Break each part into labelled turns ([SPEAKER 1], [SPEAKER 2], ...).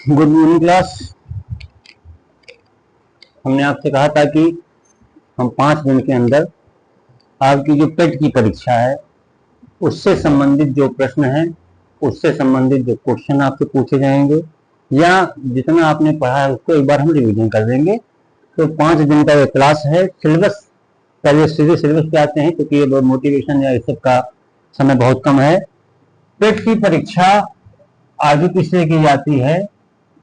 [SPEAKER 1] Good morning class. हमने आपसे कहा था कि हम 5 दिन के अंदर आपकी जो पेट की परीक्षा है उससे संबंधित जो प्रश्न है, उससे संबंधित जो क्वेश्चन आपसे पूछे जाएंगे या जितना आपने पढ़ा है उसको एक बार हम रिवीजन कर देंगे। तो 5 दिन का ये क्लास है। सिलेबस पहले सीधे सिलेबस पे आते हैं क्योंकि ये मोटिवेशन या इस सब का समय बहुत कम है। पेट की परीक्षा आगे किससे की जाती है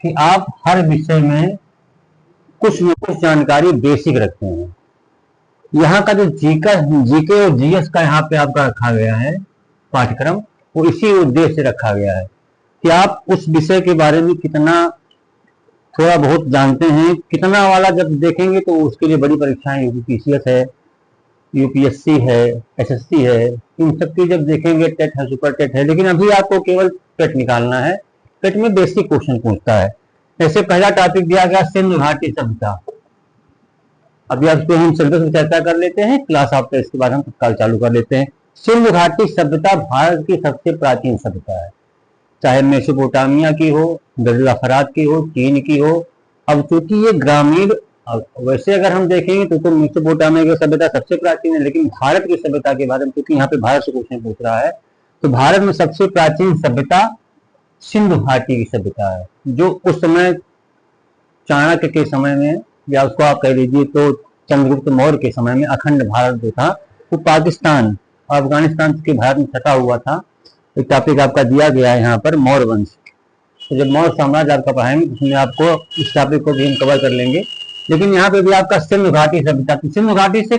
[SPEAKER 1] कि आप हर विषय में कुछ न कुछ जानकारी बेसिक रखते हैं। यहाँ का जो जीके और जीएस का यहाँ पे आपका रखा गया है पाठ्यक्रम, वो इसी उद्देश्य से रखा गया है कि आप उस विषय के बारे में कितना थोड़ा बहुत जानते हैं। कितना वाला जब देखेंगे तो उसके लिए बड़ी परीक्षाएं यूपीसीएस है, यूपीएससी है, एसएससी है, इन सब की जब देखेंगे टेट है, सुपर टेट है, लेकिन अभी आपको केवल टेट निकालना है। टेट में बेसिक क्वेश्चन पूछता है। ऐसे पहला टॉपिक दिया गया सिंधु घाटी सभ्यता। अभी आपको हम सिलेबस में चर्चा कर लेते हैं, क्लास आपका इसके बाद हम तत्काल चालू कर लेते हैं। सिंधु घाटी सभ्यता भारत की सबसे प्राचीन सभ्यता है, चाहे मेसोपोटामिया की हो, जबल फरात की हो, चीन की हो। अब चूंकि ये ग्रामीण, वैसे अगर हम देखेंगे तो मेसोपोटामिया की सभ्यता सबसे प्राचीन है, लेकिन भारत की सभ्यता के बारे में क्योंकि यहाँ पे भारत से क्वेश्चन पूछ रहा है, तो भारत में सबसे प्राचीन सभ्यता सिंधु घाटी की सभ्यता है, जो उस समय चाणक्य के समय में या उसको आप कह लीजिए तो चंद्रगुप्त मौर्य के समय में अखंड भारत जो था वो पाकिस्तान और अफगानिस्तान के भारत में सटा हुआ था। एक टॉपिक आपका दिया गया है यहाँ पर मौर्य वंश। तो जब मौर्य साम्राज्य आपका पढ़ाएंगे उसमें आपको इस टॉपिक को भी हम कवर कर लेंगे। लेकिन यहाँ पे भी आपका सिंधु घाटी सभ्यता, सिंधु घाटी से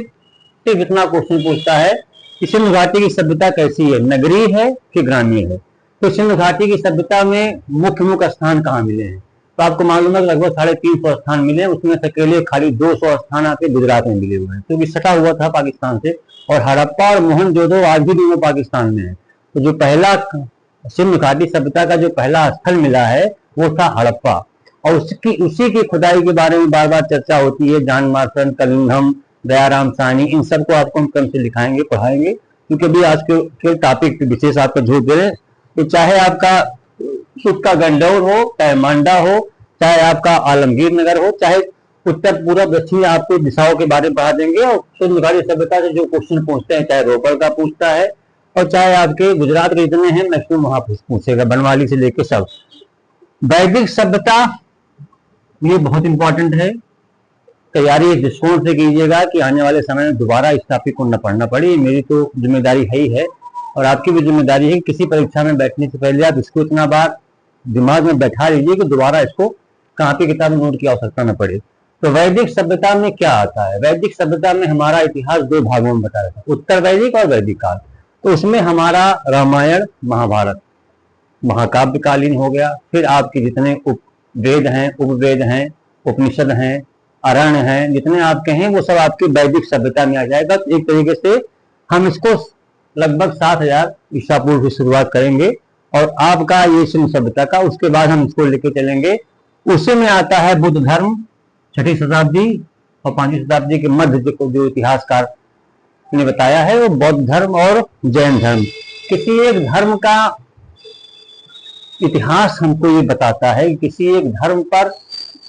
[SPEAKER 1] कितना क्वेश्चन पूछता है कि सिंधु घाटी की सभ्यता कैसी है, नगरीय है कि ग्रामीण है। तो सिंधु घाटी की सभ्यता में मुख्य स्थान कहाँ मिले हैं, तो आपको मालूम है लगभग 350 स्थान मिले हैं। उसमें से अकेले खाली 200 स्थान आपके गुजरात में मिले हुए हैं, क्योंकि सटा हुआ था पाकिस्तान से। और हड़प्पा और मोहनजोदड़ो आज भी दोनों पाकिस्तान में है। तो जो पहला सिंधु घाटी सभ्यता का जो पहला स्थल मिला है वो था हड़प्पा, और उसी की खुदाई के बारे में बार बार चर्चा होती है। जॉन मार्शन, कलिंघम, दयाराम साहनी, इन सबको आपको हम क्रम से लिखाएंगे, पढ़ाएंगे, क्योंकि अभी आज के टॉपिक विशेष आपका जोर दे रहे हैं। तो चाहे आपका उसका गंडौर हो, चाहे मांडा हो, चाहे आपका आलमगीर नगर हो, चाहे उत्तर पूर्व दक्षिण आपको दिशाओं के बारे में पढ़ा देंगे। और सिंधु घाटी सभ्यता से जो क्वेश्चन पूछते हैं, चाहे रोपड़ का पूछता है और चाहे आपके गुजरात के जितने हैं मैक्सिमम वहां पूछेगा, बनवाली से लेके सब। वैदिक सभ्यता ये बहुत इंपॉर्टेंट है, तैयारी इस दृष्टिकोण से कीजिएगा कि आने वाले समय में दोबारा इस टॉपिक को न पढ़ना पड़े। मेरी तो जिम्मेदारी है ही है, और आपकी भी जिम्मेदारी है कि किसी परीक्षा में बैठने से पहले आप इसको इतना बार दिमाग में बैठा लीजिए कि दोबारा इसको कॉपी किताब में नोट की आवश्यकता न पड़े। तो वैदिक सभ्यता में क्या आता है? वैदिक सभ्यता में हमारा इतिहास 2 भागों में बताया था, उत्तर वैदिक और वैदिक काल। तो उसमें हमारा रामायण, महाभारत, महाकाव्यकालीन हो गया। फिर आपके जितने वेद हैं, उपवेद हैं, उपनिषद हैं, अरण्य हैं, जितने आपके हैं वो सब आपकी वैदिक सभ्यता में आ जाएगा। तो एक तरीके से हम इसको लगभग 7000 ईसा पूर्व की शुरुआत करेंगे और आपका ये सिंधु सभ्यता का, उसके बाद हम इसको लेके चलेंगे। उसी में आता है बुद्ध धर्म 6वीं शताब्दी और 5वीं शताब्दी के मध्य जो इतिहासकार ने बताया है वो बौद्ध धर्म और जैन धर्म। किसी एक धर्म का इतिहास हमको ये बताता है कि किसी एक धर्म पर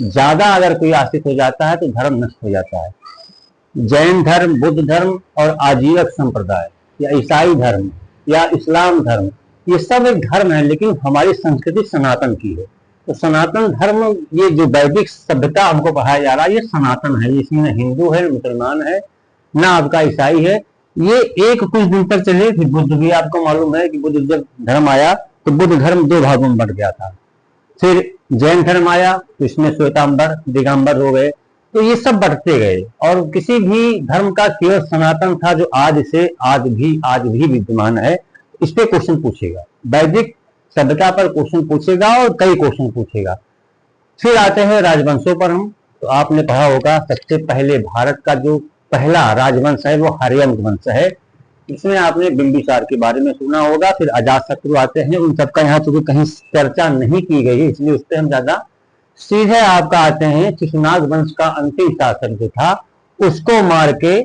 [SPEAKER 1] ज्यादा अगर कोई आश्रित हो जाता है तो धर्म नष्ट हो जाता है। जैन धर्म, बुद्ध धर्म और आजीवक संप्रदाय या ईसाई धर्म या इस्लाम धर्म, ये सब एक धर्म है, लेकिन हमारी संस्कृति सनातन की है। तो सनातन धर्म, ये जो वैदिक सभ्यता हमको पढ़ाया जा रहा है, ये सनातन है। इसमें हिंदू है, मुसलमान है, ना आपका ईसाई है। ये एक कुछ दिन तक चले, फिर बुद्ध भी आपको मालूम है कि बुद्ध जब धर्म आया तो बुद्ध धर्म 2 भागों में बंट गया था। फिर जैन धर्म आया तो इसमें श्वेतांबर, दिगंबर हो गए। तो ये सब बढ़ते गए, और किसी भी धर्म का केवल सनातन था जो आज भी विद्यमान है। इस पे क्वेश्चन पूछेगा, वैदिक सभ्यता पर क्वेश्चन पूछेगा और कई क्वेश्चन पूछेगा। फिर आते हैं राजवंशों पर। हम तो आपने पढ़ा होगा सबसे पहले भारत का जो पहला राजवंश है वो हर्यंक वंश है। इसमें आपने बिंबिसार के बारे में सुना होगा। फिर अजातशत्रु आते हैं, उन सबका यहाँ तो कहीं चर्चा नहीं की गई है, इसलिए उस पर हम ज्यादा, सीधे आपका आते हैं शिशुनाग वंश का अंतिम शासक जो था उसको मार के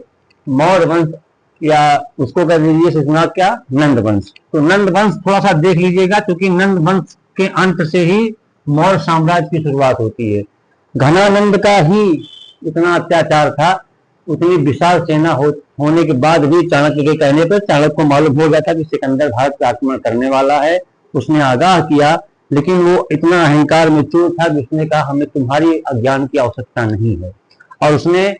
[SPEAKER 1] मौर्य वंश, या उसको कह लीजिए शिशुनाग क्या, नंद वंश। तो नंद वंश थोड़ा सा देख लीजिएगा, क्योंकि नंद वंश के अंत से ही मौर्य साम्राज्य की शुरुआत होती है। घनानंद का ही इतना अत्याचार था, उतनी विशाल सेना होने के बाद भी चाणक्य के कहने पर चाणक्य को मालूम हो गया था कि सिकंदर भारत का आक्रमण करने वाला है। उसने आगाह किया, लेकिन वो इतना अहंकार में चूर था कि उसने कहा हमें तुम्हारी अज्ञान की आवश्यकता नहीं है, और उसने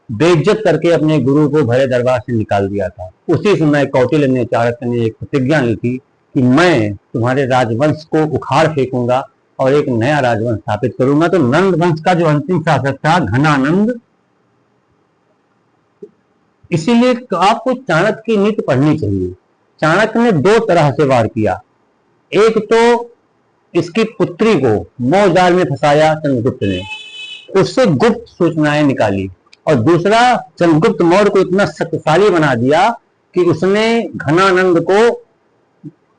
[SPEAKER 1] बेइज्जत करके अपने गुरु को भरे दरबार से निकाल दिया था। उसी समय कौटिल्य ने, चाणक्य ने एक प्रतिज्ञा ली थी कि मैं तुम्हारे राजवंश को उखाड़ फेंकूंगा और एक नया राजवंश स्थापित करूंगा। तो नंद वंश का जो अंतिम शासक था घनानंद, इसीलिए आपको चाणक्य की नीति पढ़नी चाहिए। चाणक्य ने दो तरह से वार किया, एक तो इसकी पुत्री को मोहजाल में फंसाया चंद्रगुप्त ने, उससे गुप्त सूचनाएं निकाली, और दूसरा चंद्रगुप्त मौर्य को इतना शक्तिशाली बना दिया कि उसने घनानंद को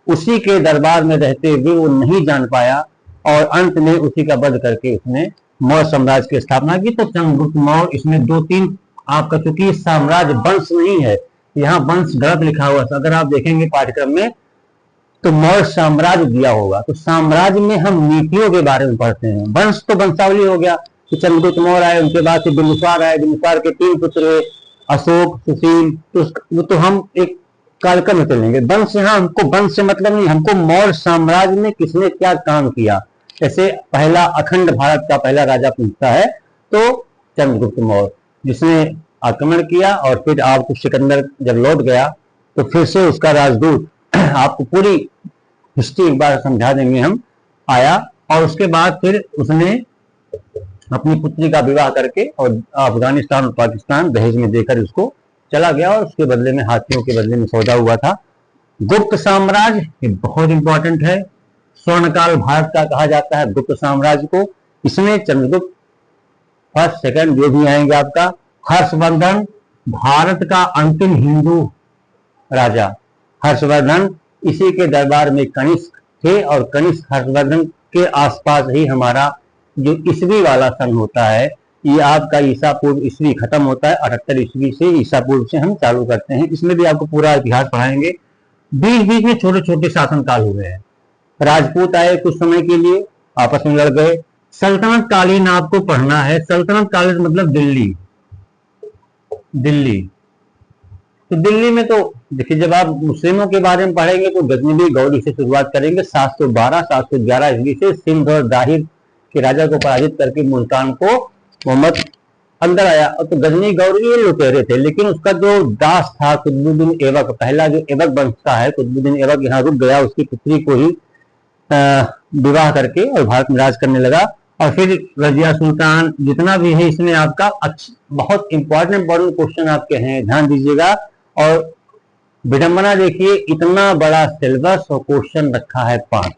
[SPEAKER 1] उसी के दरबार में रहते हुए वो नहीं जान पाया, और अंत में उसी का वध करके उसने मौर्य साम्राज्य की स्थापना की। तो चंद्रगुप्त मौर्य, इसमें दो तीन आपका, चूंकि साम्राज्य वंश नहीं है, यहाँ वंश गलत लिखा हुआ है। अगर आप देखेंगे पाठ्यक्रम में तो मौर्य साम्राज्य दिया होगा, तो साम्राज्य में हम नीतियों के बारे में पढ़ते हैं। वंश तो वंशावली हो गया कि चंद्रगुप्त मौर्य आए, उनके बाद से बिंदुसार आए, बिंदुसार के 3 पुत्र अशोक, सुशील, वो तो हम एक कालक्रम में चलेंगे। वंश, यहाँ हमको वंश से मतलब नहीं, हमको मौर्य साम्राज्य में किसने क्या काम किया। जैसे पहला अखंड भारत का पहला राजा पूछता है तो चंद्रगुप्त मौर्य, जिसने आक्रमण किया, और फिर आपको सिकंदर जब लौट गया तो फिर से उसका राजदूत, आपको पूरी हिस्ट्री एक बार समझा देंगे हम, आया, और उसके बाद फिर उसने अपनी पुत्री का विवाह करके और अफगानिस्तान और पाकिस्तान दहेज में देकर उसको चला गया, और उसके बदले में हाथियों के बदले में सौदा हुआ था। गुप्त साम्राज्य ये बहुत इंपॉर्टेंट है, स्वर्णकाल भारत का कहा जाता है गुप्त साम्राज्य को। इसमें चंद्रगुप्त फर्स्ट सेकंड जो भी आएंगे आपका, हर्षवर्धन भारत का अंतिम हिंदू राजा हर्षवर्धन, इसी के दरबार में कनिष्क थे, और कनिष्क हर्षवर्धन के आसपास ही हमारा जो ईस्वी वाला सन होता है, ये आपका ईसा पूर्व ईस्वी खत्म होता है, 78 ईस्वी से ईसा पूर्व से हम चालू करते हैं। इसमें भी आपको पूरा इतिहास पढ़ाएंगे। बीच बीच में छोटे छोटे शासन काल हुए हैं। राजपूत आए कुछ समय के लिए, आपस में लड़ गए। सल्तनत कालीन आपको पढ़ना है। सल्तनत कालीन मतलब दिल्ली। दिल्ली तो दिल्ली में तो देखिए, जब आप मुस्लिमों के बारे में पढ़ेंगे तो गजनवी गौरी से शुरुआत करेंगे। 712-711 ईस्वी से सिंध और दाहिर के राजा को पराजित करके मुल्तान को मोहम्मद अंदर आया। और तो गजनी गौरी ये लुटेरे थे, लेकिन उसका जो दास था कुतुबुद्दीन ऐबक, पहला जो ऐबक वंश का है, कुतुबुद्दीन ऐबक यहाँ रुक गया, उसकी पुत्री को ही विवाह करके और भारत में राज करने लगा। और फिर रजिया सुल्तान, जितना भी है इसमें आपका बहुत इंपॉर्टेंट क्वेश्चन आपके हैं, ध्यान दीजिएगा। और विडंबना देखिए, इतना बड़ा सिलेबस और क्वेश्चन रखा है 5,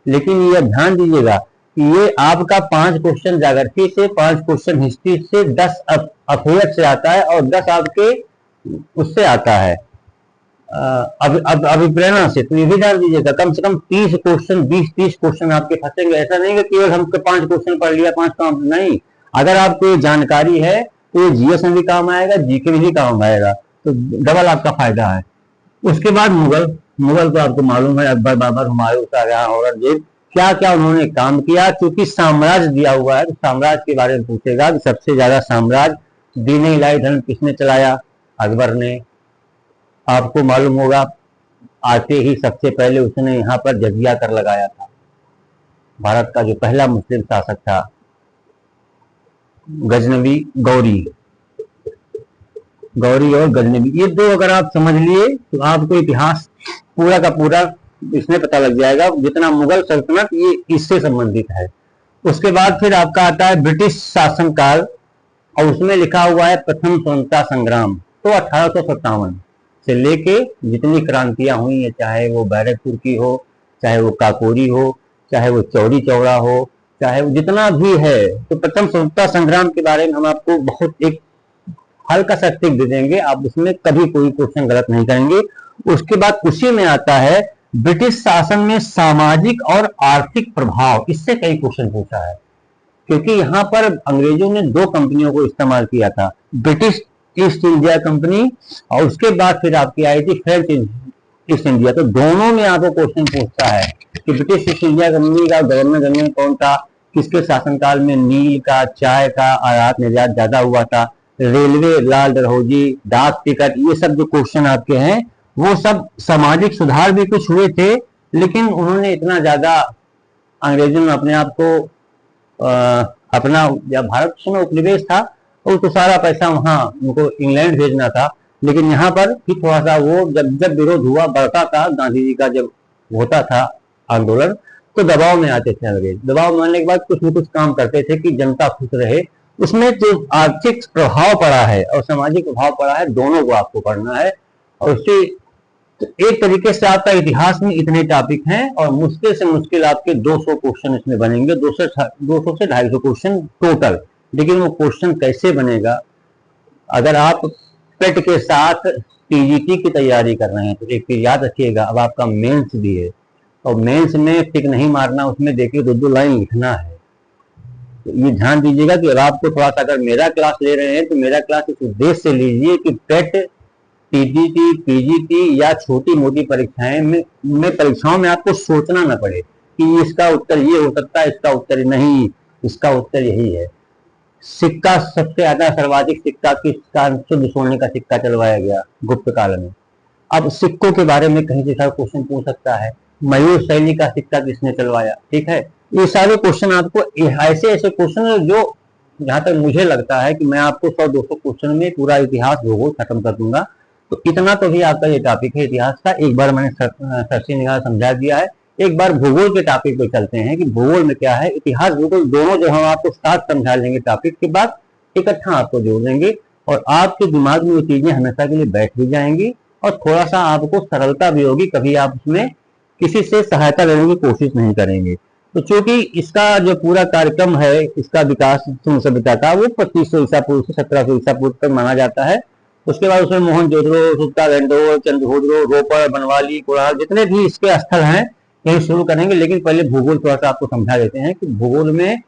[SPEAKER 1] लेकिन ये ध्यान दीजिएगा ये आपका 5 क्वेश्चन जागृति से, 5 क्वेश्चन हिस्ट्री से, 10 अफेयर से आता है, और 10 आपके उससे आता है अभिप्रेरणा से। तो ये भी ध्यान दीजिएगा, कम से कम 30 क्वेश्चन, 20-30 क्वेश्चन आपके फंसेंगे। ऐसा नहीं कि केवल हमको 5 क्वेश्चन पढ़ लिया, 5 काम नहीं। अगर आपको ये जानकारी है तो ये जीएस में भी काम आएगा, जीके में भी काम आएगा, तो डबल आपका फायदा है। उसके बाद मुगल तो आपको मालूम है, अकबर, बाबर, हुमायूं, शाहजहां, औरंगजेब, क्या क्या उन्होंने काम किया। क्योंकि साम्राज्य दिया हुआ है तो साम्राज्य के बारे में पूछेगा कि सबसे ज्यादा साम्राज्य दीन इलाही धर्म किसने चलाया, अकबर ने। आपको मालूम होगा आते ही सबसे पहले उसने यहाँ पर जजिया कर लगाया था। भारत का जो पहला मुस्लिम शासक था गजनवी गौरी और गजनवी, ये दो अगर आप समझ लिए तो आपको इतिहास पूरा का पूरा इसमें पता लग जाएगा। जितना मुगल सल्तनत ये इससे संबंधित है। उसके बाद फिर आपका आता है ब्रिटिश शासनकाल, और उसमें लिखा हुआ है प्रथम स्वतंत्रता संग्राम। तो 1857 से लेके जितनी क्रांतियां हुई है, चाहे वो बैरकपुर की हो, चाहे वो काकोरी हो, चाहे वो चौरी चौरा हो, चाहे वो जितना भी है, तो प्रथम स्वतंत्रता संग्राम के बारे में हम आपको बहुत एक हल्का सा टिक दे देंगे, आप उसमें कभी कोई क्वेश्चन गलत नहीं करेंगे। उसके बाद उसी में आता है ब्रिटिश शासन में सामाजिक और आर्थिक प्रभाव, इससे कई क्वेश्चन पूछा है। क्योंकि यहाँ पर अंग्रेजों ने 2 कंपनियों को इस्तेमाल किया था, ब्रिटिश ईस्ट इंडिया कंपनी, और उसके बाद फिर आपकी आई थी फ्रेंच ईस्ट इंडिया, तो दोनों में आपको क्वेश्चन पूछता है कि ब्रिटिश ईस्ट इंडिया कंपनी का गवर्नर जनरल कौन था, किसके शासनकाल में नील का, चाय का आयात निर्यात ज्यादा हुआ था, रेलवे, लाल डलहौजी, डाक टिकट, ये सब जो क्वेश्चन आपके हैं वो सब, सामाजिक सुधार भी कुछ हुए थे, लेकिन उन्होंने इतना ज्यादा, अंग्रेजों ने अपने आप को अपना, जब भारत में उपनिवेश था तो सारा पैसा वहां उनको इंग्लैंड भेजना था, लेकिन यहाँ पर भी थोड़ा सा वो जब जब विरोध हुआ बढ़ता था, गांधी जी का जब होता था आंदोलन, तो दबाव में आते थे अंग्रेज। दबाव में आने के बाद कुछ न कुछ काम करते थे कि जनता खुश रहे। उसमें जो आर्थिक प्रभाव पड़ा है और सामाजिक प्रभाव पड़ा है, दोनों को आपको पढ़ना है। और उससे तो एक तरीके से आपका इतिहास में इतने टॉपिक हैं और मुश्किल से मुश्किल आपके 200 क्वेश्चन इसमें बनेंगे, 200 से 250 क्वेश्चन टोटल। लेकिन वो क्वेश्चन कैसे बनेगा, अगर आप पेट के साथ टीजीटी की तैयारी कर रहे हैं तो एक चीज याद रखिएगा, अब आपका मेंस भी है और मेंस में टिक नहीं मारना, उसमें देखिए 2-2 लाइन लिखना है। तो ये ध्यान दीजिएगा कि अब आपको थोड़ा सा, अगर मेरा क्लास ले रहे हैं तो मेरा क्लास इस उद्देश्य से लीजिए कि पेट, टीजीटी, पीजीटी या छोटी मोटी परीक्षाएं में परीक्षाओं में आपको सोचना न पड़े कि इसका उत्तर ये हो सकता है, इसका उत्तर नहीं, इसका उत्तर यही है। सिक्का सबसे ज्यादा सर्वाधिक सिक्का किसका, शुद्ध सोने का सिक्का चलवाया गया गुप्त काल में। अब सिक्कों के बारे में कहीं से क्वेश्चन पूछ सकता है, मयूर शैली का सिक्का किसने चलवाया, ठीक है। ये सारे क्वेश्चन आपको, ऐसे ऐसे क्वेश्चन जो, जहां तक मुझे लगता है कि मैं आपको 100-200 क्वेश्चन में पूरा इतिहास भूगोल खत्म कर दूंगा। तो इतना तो भी आपका ये टॉपिक है इतिहास का, एक बार मैंने सरसी निगाह समझा दिया है। एक बार भूगोल के टॉपिक पे चलते हैं कि भूगोल में क्या है, इतिहास भूगोल दोनों जो हम आपको साथ समझा लेंगे टॉपिक के बाद, इकट्ठा आपको जोड़ देंगे और आपके दिमाग में वो चीजें हमेशा के लिए बैठ भी जाएंगी और थोड़ा सा आपको सरलता भी होगी, कभी आप उसमें किसी से सहायता लेने की कोशिश नहीं करेंगे। तो चूंकि इसका जो पूरा कार्यक्रम है, इसका विकास सभ्यता का, वो 2500 ईसा पूर्व से 1700 ईसा पूर्व तक माना जाता है। उसके बाद उसमें मोहनजोदड़ो, सुत्तालैंडो, चंद्रभूडरो, रोपड़, बनवाली, कोलार, जितने भी इसके स्थल हैं यही शुरू करेंगे। लेकिन पहले भूगोल थोड़ा सा आपको समझा देते हैं कि भूगोल में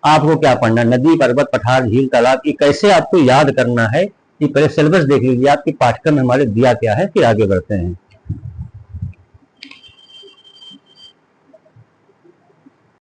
[SPEAKER 1] आपको क्या पढ़ना, नदी, पर्वत, पठार, झील, तालाब, ये कैसे आपको याद करना है। ये पहले सिलेबस देख लीजिए, आपके पाठ्यक्रम में हमारे दिया क्या है, फिर आगे बढ़ते हैं।